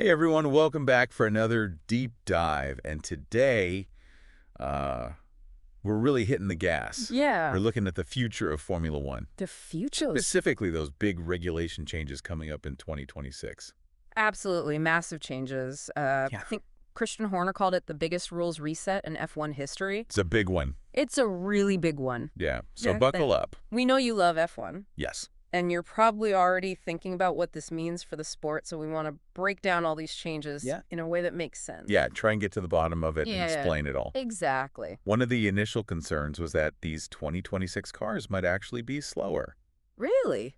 Hey everyone, welcome back for another deep dive. And today, we're really hitting the gas. Yeah. We're looking at the future of Formula One. The future. Specifically, those big regulation changes coming up in 2026. Absolutely massive changes. I think Christian Horner called it the biggest rules reset in F1 history. It's a big one. It's a really big one. Yeah, so buckle up. We know you love F1. Yes. And you're probably already thinking about what this means for the sport, so we want to break down all these changes in a way that makes sense. Yeah, try and get to the bottom of it and explain it all. Exactly. One of the initial concerns was that these 2026 cars might actually be slower. Really?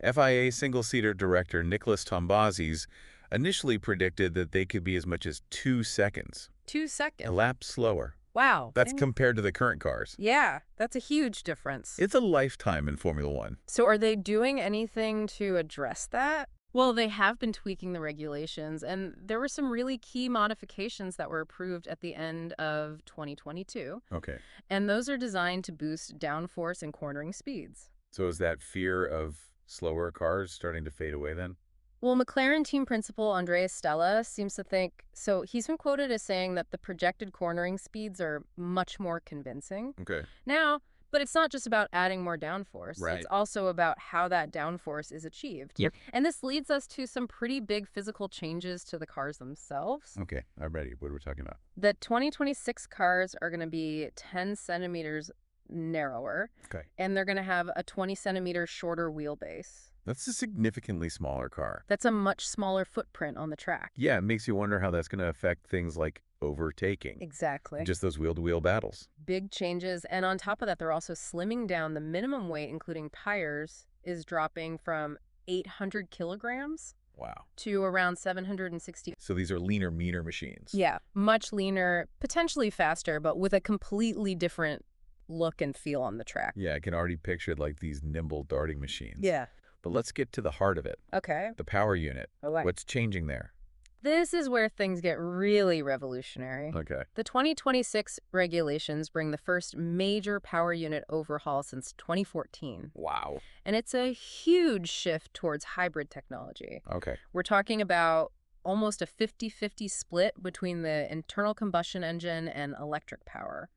FIA single-seater director Nicholas Tombazis initially predicted that they could be as much as 2 seconds. 2 seconds? A lap slower. Wow. That's compared to the current cars. Yeah, that's a huge difference. It's a lifetime in Formula One. So are they doing anything to address that? Well, they have been tweaking the regulations, and there were some really key modifications that were approved at the end of 2022. Okay. And those are designed to boost downforce and cornering speeds. So is that fear of slower cars starting to fade away then? Well, McLaren team principal Andrea Stella seems to think, so he's been quoted as saying that the projected cornering speeds are much more convincing. Okay. Now, but it's not just about adding more downforce. Right. It's also about how that downforce is achieved. Yep. And this leads us to some pretty big physical changes to the cars themselves. Okay, I'm ready. What are we talking about? The 2026 cars are going to be 10 centimeters narrower. Okay. And they're going to have a 20 centimeter shorter wheelbase. That's a significantly smaller car. That's a much smaller footprint on the track. Yeah, it makes you wonder how that's going to affect things like overtaking. Exactly. Just those wheel-to-wheel battles. Big changes. And on top of that, they're also slimming down the minimum weight, including tires, is dropping from 800 kilograms. Wow. To around 760. So these are leaner, meaner machines. Yeah, much leaner, potentially faster, but with a completely different look and feel on the track. Yeah, I can already picture like these nimble darting machines. Yeah. But let's get to the heart of it. Okay. The power unit. Okay. What's changing there? This is where things get really revolutionary. Okay. The 2026 regulations bring the first major power unit overhaul since 2014. Wow. And it's a huge shift towards hybrid technology. Okay. We're talking about almost a 50-50 split between the internal combustion engine and electric power.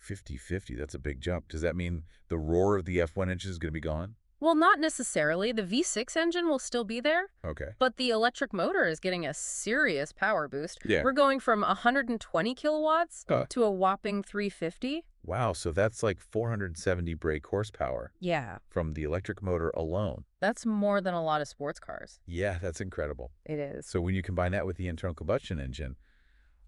50-50, that's a big jump. Does that mean the roar of the F1 engine is going to be gone? Well, not necessarily. The V6 engine will still be there. Okay. But the electric motor is getting a serious power boost. Yeah. We're going from 120 kilowatts to a whopping 350. Wow, so that's like 470 brake horsepower. Yeah. From the electric motor alone. That's more than a lot of sports cars. Yeah, that's incredible. It is. So when you combine that with the internal combustion engine,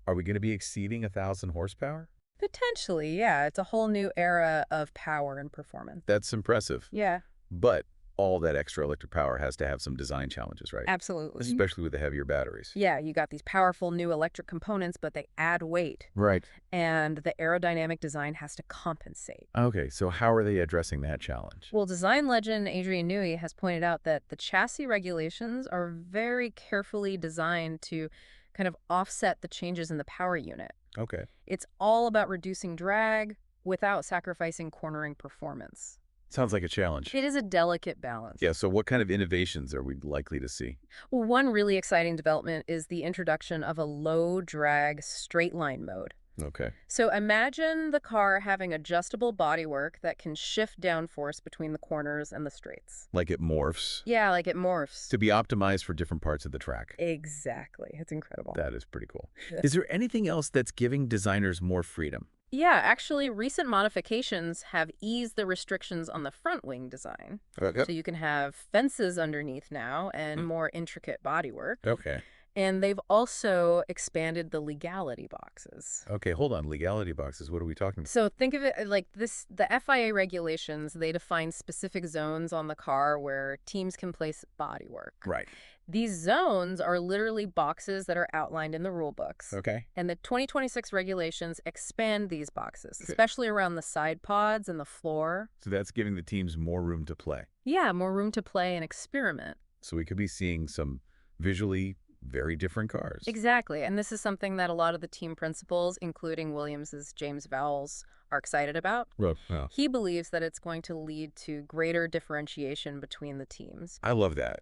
are we going to be exceeding 1,000 horsepower? Potentially, yeah. It's a whole new era of power and performance. That's impressive. Yeah. But all that extra electric power has to have some design challenges, right? Absolutely. Especially with the heavier batteries. Yeah, you got these powerful new electric components, but they add weight. Right. And the aerodynamic design has to compensate. Okay, so how are they addressing that challenge? Well, design legend Adrian Newey has pointed out that the chassis regulations are very carefully designed to kind of offset the changes in the power unit. Okay. It's all about reducing drag without sacrificing cornering performance. Sounds like a challenge. It is a delicate balance. Yeah, so what kind of innovations are we likely to see? Well, one really exciting development is the introduction of a low-drag straight-line mode. Okay. So imagine the car having adjustable bodywork that can shift downforce between the corners and the straights. Like it morphs? Yeah, like it morphs. To be optimized for different parts of the track. Exactly. It's incredible. That is pretty cool. Is there anything else that's giving designers more freedom? Yeah, actually, recent modifications have eased the restrictions on the front wing design. Okay. So you can have fences underneath now and more intricate bodywork. Okay. And they've also expanded the legality boxes. Okay, hold on. Legality boxes, what are we talking about? So think of it like this, the FIA regulations, they define specific zones on the car where teams can place bodywork. Right. These zones are literally boxes that are outlined in the rule books. Okay. And the 2026 regulations expand these boxes, especially around the side pods and the floor. So that's giving the teams more room to play. Yeah, more room to play and experiment. So we could be seeing some visually very different cars. Exactly. And this is something that a lot of the team principals, including Williams's James Vowles, are excited about. Right. Yeah. He believes that it's going to lead to greater differentiation between the teams. I love that.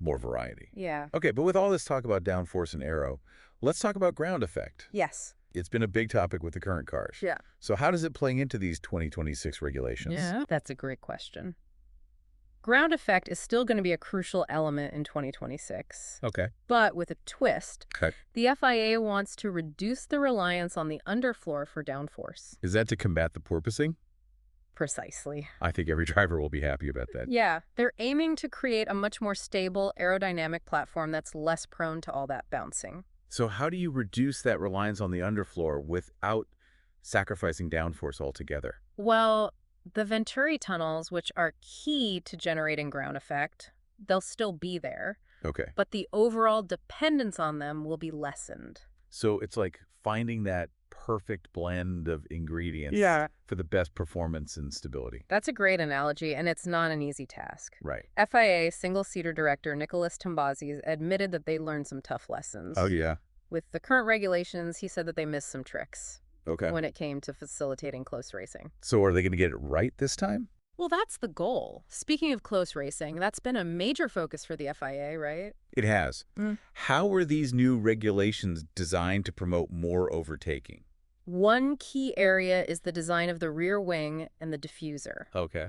more variety. Yeah. Okay, but with all this talk about downforce and aero, let's talk about ground effect. Yes. It's been a big topic with the current cars. Yeah. So how does it play into these 2026 regulations? Yeah, that's a great question. Ground effect is still going to be a crucial element in 2026. Okay. But with a twist, Okay. the FIA wants to reduce the reliance on the underfloor for downforce. Is that to combat the porpoising? Precisely. I think every driver will be happy about that. Yeah, they're aiming to create a much more stable aerodynamic platform that's less prone to all that bouncing. So how do you reduce that reliance on the underfloor without sacrificing downforce altogether? Well, the Venturi tunnels, which are key to generating ground effect, they'll still be there, Okay. but the overall dependence on them will be lessened. So it's like finding that perfect blend of ingredients for the best performance and stability. That's a great analogy, and it's not an easy task. Right. FIA single-seater director Nicholas Tombazis admitted that they learned some tough lessons. Oh, yeah. With the current regulations, he said that they missed some tricks Okay. when it came to facilitating close racing. So are they going to get it right this time? Well, that's the goal. Speaking of close racing, that's been a major focus for the FIA, right? It has. How are these new regulations designed to promote more overtaking? One key area is the design of the rear wing and the diffuser. Okay.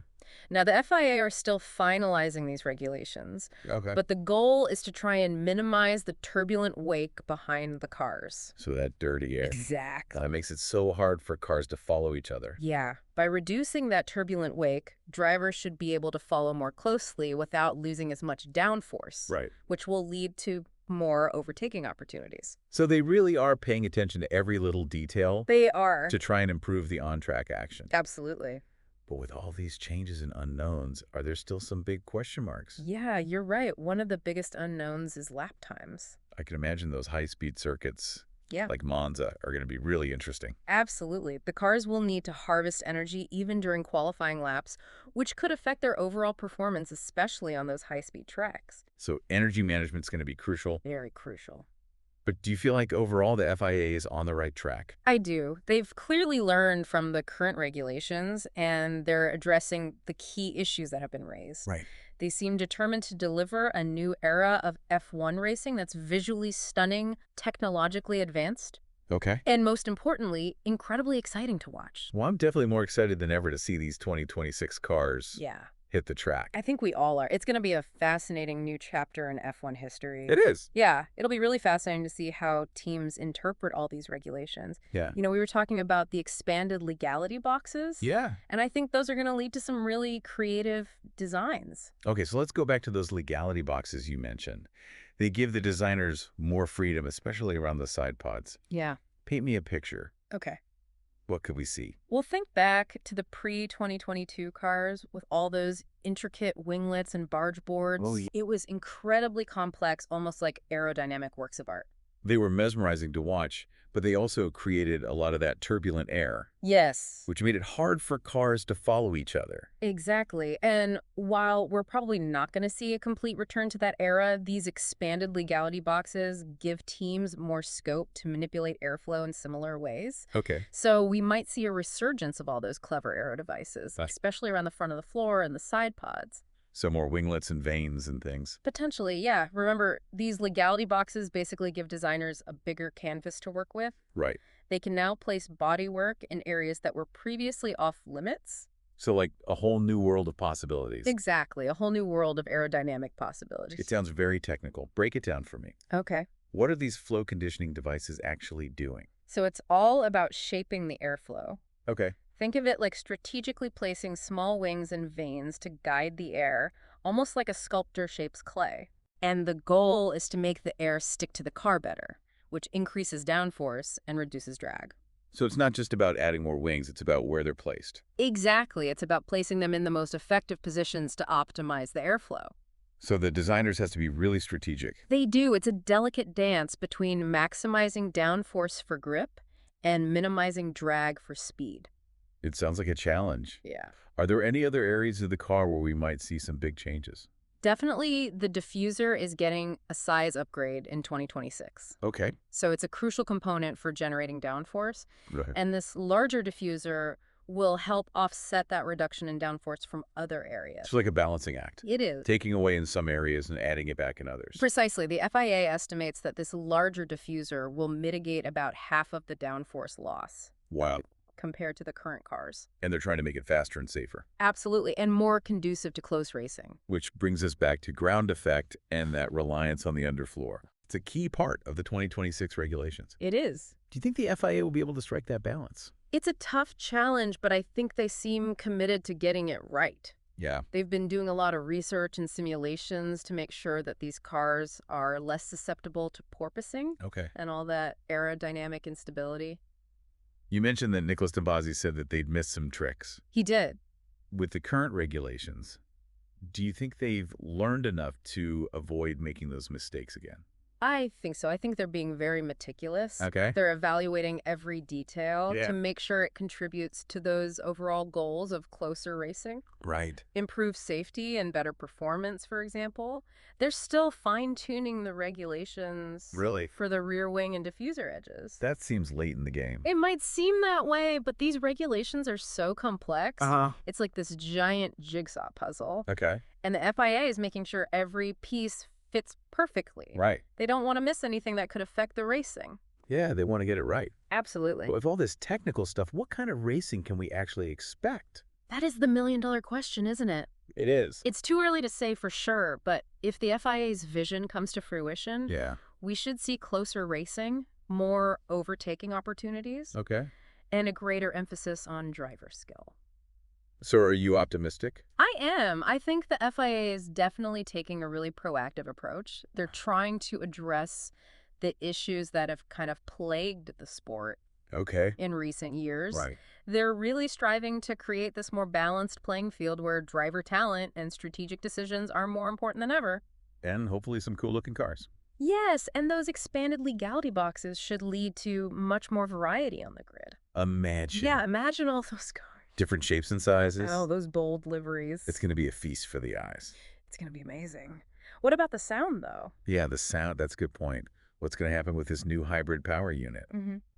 Now, the FIA are still finalizing these regulations, Okay. but the goal is to try and minimize the turbulent wake behind the cars. So that dirty air. Exactly. That makes it so hard for cars to follow each other. Yeah. By reducing that turbulent wake, drivers should be able to follow more closely without losing as much downforce, Right. which will lead to more overtaking opportunities. So they really are paying attention to every little detail They are. to try and improve the on-track action. Absolutely. But with all these changes and unknowns, are there still some big question marks? Yeah, you're right. One of the biggest unknowns is lap times. I can imagine those high-speed circuits Yeah. like Monza are going to be really interesting. Absolutely. The cars will need to harvest energy even during qualifying laps, which could affect their overall performance, especially on those high-speed tracks. So energy management's going to be crucial. Very crucial. But do you feel like overall the FIA is on the right track? I do. They've clearly learned from the current regulations, and they're addressing the key issues that have been raised. Right. They seem determined to deliver a new era of F1 racing that's visually stunning, technologically advanced, Okay. and most importantly, incredibly exciting to watch. Well, I'm definitely more excited than ever to see these 2026 cars Yeah. hit the track. I think we all are. It's going to be a fascinating new chapter in F1 history. It is. Yeah, it'll be really fascinating to see how teams interpret all these regulations. Yeah. You know, we were talking about the expanded legality boxes. Yeah. And I think those are going to lead to some really creative designs. Okay, so let's go back to those legality boxes you mentioned. They give the designers more freedom, especially around the side pods. Yeah. Paint me a picture. Okay. What could we see? Well, think back to the pre-2022 cars with all those intricate winglets and barge boards. Oh, yeah. It was incredibly complex, almost like aerodynamic works of art. They were mesmerizing to watch, but they also created a lot of that turbulent air, Yes. which made it hard for cars to follow each other. Exactly. And while we're probably not going to see a complete return to that era, these expanded legality boxes give teams more scope to manipulate airflow in similar ways. Okay. So we might see a resurgence of all those clever aero devices, especially around the front of the floor and the side pods. So more winglets and vanes and things. Potentially, yeah. Remember, these legality boxes basically give designers a bigger canvas to work with. Right. They can now place bodywork in areas that were previously off limits. So like a whole new world of possibilities. Exactly, a whole new world of aerodynamic possibilities. It sounds very technical. Break it down for me. Okay. What are these flow conditioning devices actually doing? So it's all about shaping the airflow. Okay. Think of it like strategically placing small wings and vanes to guide the air, almost like a sculptor shapes clay. And the goal is to make the air stick to the car better, which increases downforce and reduces drag. So it's not just about adding more wings, it's about where they're placed. Exactly. It's about placing them in the most effective positions to optimize the airflow. So the designers has to be really strategic. They do. It's a delicate dance between maximizing downforce for grip and minimizing drag for speed. It sounds like a challenge. Yeah. Are there any other areas of the car where we might see some big changes? Definitely, the diffuser is getting a size upgrade in 2026. Okay. So it's a crucial component for generating downforce. Right. And this larger diffuser will help offset that reduction in downforce from other areas. It's like a balancing act. It is. Taking away in some areas and adding it back in others. Precisely. The FIA estimates that this larger diffuser will mitigate about half of the downforce loss. Wow. Compared to the current cars. And they're trying to make it faster and safer. Absolutely, and more conducive to close racing. Which brings us back to ground effect and that reliance on the underfloor. It's a key part of the 2026 regulations. It is. Do you think the FIA will be able to strike that balance? It's a tough challenge, but I think they seem committed to getting it right. Yeah. They've been doing a lot of research and simulations to make sure that these cars are less susceptible to porpoising and all that aerodynamic instability. You mentioned that Nicholas Tombazzi said that they'd missed some tricks. He did. With the current regulations, do you think they've learned enough to avoid making those mistakes again? I think so. I think they're being very meticulous. Okay. They're evaluating every detail Yeah. to make sure it contributes to those overall goals of closer racing. Right. Improved safety and better performance, for example. They're still fine-tuning the regulations Really? for the rear wing and diffuser edges. That seems late in the game. It might seem that way, but these regulations are so complex. It's like this giant jigsaw puzzle. Okay. And the FIA is making sure every piece fits perfectly. Right. They don't want to miss anything that could affect the racing. Yeah, they want to get it right. Absolutely. But with all this technical stuff, what kind of racing can we actually expect? That is the million-dollar question, isn't it? It is. It's too early to say for sure, but if the FIA's vision comes to fruition, Yeah. we should see closer racing, more overtaking opportunities, Okay. and a greater emphasis on driver skill. So are you optimistic? I am. I think the FIA is definitely taking a really proactive approach. They're trying to address the issues that have kind of plagued the sport Okay. in recent years. Right. They're really striving to create this more balanced playing field where driver talent and strategic decisions are more important than ever. And hopefully some cool-looking cars. Yes, and those expanded legality boxes should lead to much more variety on the grid. Imagine. Yeah, imagine all those cars. Different shapes and sizes. Oh, those bold liveries. It's going to be a feast for the eyes. It's going to be amazing. What about the sound, though? Yeah, the sound, that's a good point. What's going to happen with this new hybrid power unit?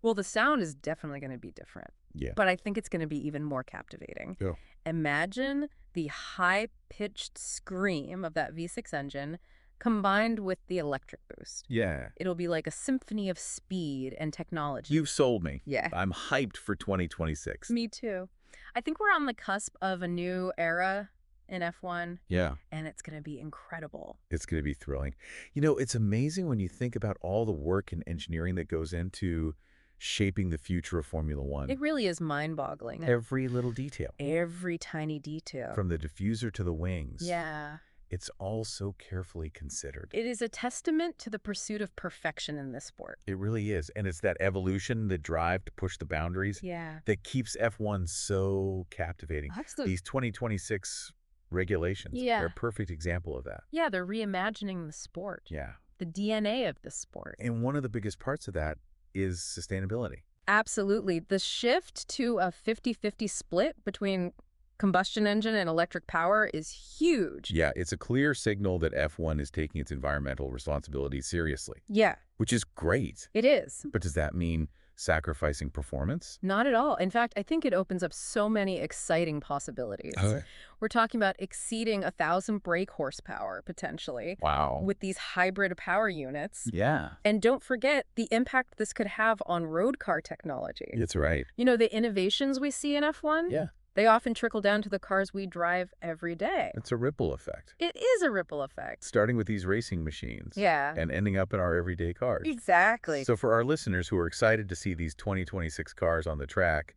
Well, the sound is definitely going to be different. Yeah. But I think it's going to be even more captivating. Oh. Imagine the high-pitched scream of that V6 engine combined with the electric boost. Yeah. It'll be like a symphony of speed and technology. You've sold me. Yeah. I'm hyped for 2026. Me too. I think we're on the cusp of a new era in F1. Yeah. And it's going to be incredible. It's going to be thrilling. You know, it's amazing when you think about all the work and engineering that goes into shaping the future of Formula One. It really is mind-boggling. Every little detail. Every tiny detail. From the diffuser to the wings. Yeah. It's all so carefully considered. It is a testament to the pursuit of perfection in this sport. It really is. And it's that evolution, the drive to push the boundaries that keeps F1 so captivating. Absolutely. These 2026 regulations are a perfect example of that. Yeah, they're reimagining the sport. Yeah. The DNA of the sport. And one of the biggest parts of that is sustainability. Absolutely. The shift to a 50-50 split between combustion engine and electric power is huge. Yeah, it's a clear signal that F1 is taking its environmental responsibilities seriously. Yeah. Which is great. It is. But does that mean sacrificing performance? Not at all. In fact, I think it opens up so many exciting possibilities. Okay. We're talking about exceeding 1,000 brake horsepower, potentially. Wow. With these hybrid power units. Yeah. And don't forget the impact this could have on road car technology. That's right. You know, the innovations we see in F1? Yeah. They often trickle down to the cars we drive every day. It's a ripple effect. It is a ripple effect. Starting with these racing machines. Yeah. And ending up in our everyday cars. Exactly. So for our listeners who are excited to see these 2026 cars on the track,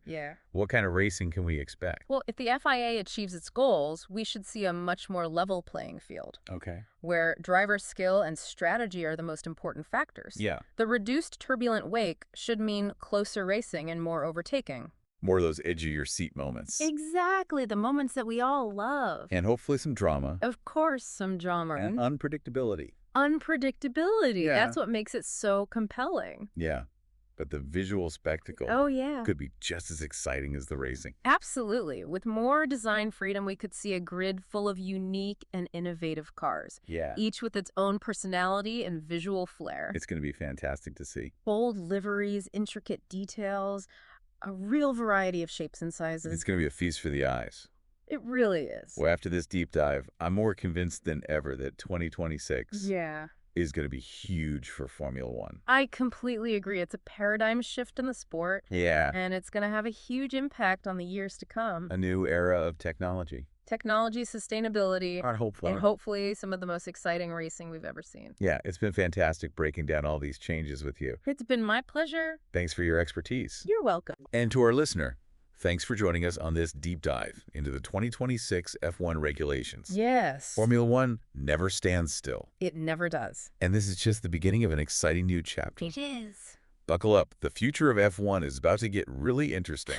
what kind of racing can we expect? Well, if the FIA achieves its goals, we should see a much more level playing field. Okay. Where driver skill and strategy are the most important factors. Yeah. The reduced turbulent wake should mean closer racing and more overtaking. More of those edge-of-your-seat moments. Exactly, the moments that we all love. And hopefully some drama. Of course, some drama. And unpredictability. Unpredictability. Yeah. That's what makes it so compelling. Yeah. But the visual spectacle could be just as exciting as the racing. Absolutely. With more design freedom, we could see a grid full of unique and innovative cars. Yeah. Each with its own personality and visual flair. It's going to be fantastic to see. Bold liveries, intricate details. A real variety of shapes and It's sizes. going to be a feast for the eyes. It really is. Well, after this deep dive, I'm more convinced than ever that 2026 Yeah. is going to be huge for Formula One. I completely agree. It's a paradigm shift in the sport, Yeah. and it's going to have a huge impact on the years to come. A new era of technology. Technology, sustainability, Hopefully. and hopefully some of the most exciting racing we've ever seen. Yeah, it's been fantastic breaking down all these changes with you. It's been my pleasure. Thanks for your expertise. You're welcome. And to our listener, thanks for joining us on this deep dive into the 2026 F1 regulations. Yes. Formula One never stands still. It never does. And this is just the beginning of an exciting new chapter. It is. Buckle up. The future of F1 is about to get really interesting.